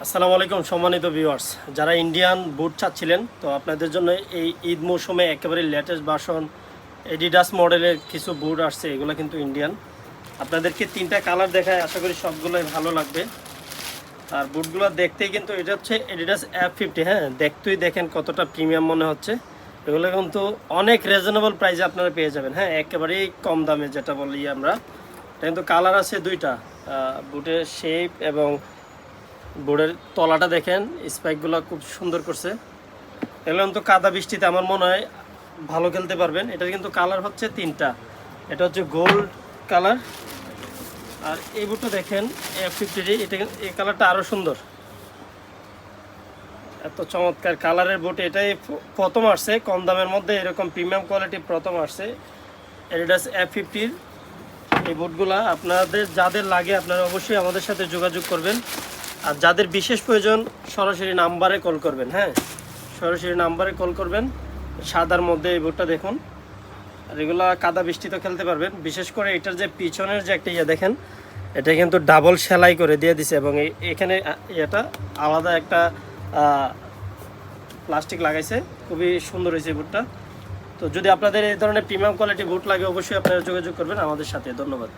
আসসালামু আলাইকুম সম্মানিত ভিউয়ার্স, যারা ইন্ডিয়ান বুট চাচ্ছিলেন তো আপনাদের জন্য এই ঈদ মৌসুমে একেবারে লেটেস্ট ভার্সন এডিডাস মডেলের কিছু বুট আসছে। এগুলো কিন্তু ইন্ডিয়ান। আপনাদেরকে তিনটা কালার দেখায়, আশা করি সবগুলোই ভালো লাগবে। আর বুটগুলো দেখতেই কিন্তু এটা হচ্ছে এডিডাস F50। হ্যাঁ, দেখতেই দেখেন কতটা প্রিমিয়াম মনে হচ্ছে। এগুলো কিন্তু অনেক রিজনেবল প্রাইসে আপনারা পেয়ে যাবেন। হ্যাঁ, একেবারেই কম দামে যেটা বলি আমরা। এটা কিন্তু কালার আছে দুইটা, বুটের শেপ এবং বোর্ডের তলাটা দেখেন, স্পাইকগুলো খুব সুন্দর করছে। এগুলো তো কাদা বৃষ্টিতে আমার মনে হয় ভালো খেলতে পারবেন। এটা কিন্তু কালার হচ্ছে তিনটা। এটা হচ্ছে গোল্ড কালার, আর এই বুটটা দেখেন F50, এটা এই কালারটা আরও সুন্দর। এত চমৎকার কালারের বুট, এটাই প্রথম আসছে কম দামের মধ্যে, এরকম প্রিমিয়াম কোয়ালিটি প্রথম আসছে অ্যাডিডাস F50। এই বুটগুলা আপনাদের যাদের লাগে আপনারা অবশ্যই আমাদের সাথে যোগাযোগ করবেন। আর যাদের বিশেষ প্রয়োজন সরাসরি নাম্বারে কল করবেন। হ্যাঁ, সরাসরি নাম্বারে কল করবেন। সাদার মধ্যে এই বুটটা দেখুন, আর এগুলো কাদা বৃষ্টিতে খেলতে পারবেন। বিশেষ করে এটার যে পিছনের যে একটা দেখেন, এটা কিন্তু ডাবল সেলাই করে দিয়ে দিছে, এবং এখানে এটা আলাদা একটা প্লাস্টিক লাগাইছে। খুবই সুন্দর হয়েছে বুটটা। তো যদি আপনাদের এই ধরনের প্রিমিয়াম কোয়ালিটি বুট লাগে অবশ্যই আপনারা যোগাযোগ করবেন আমাদের সাথে। ধন্যবাদ।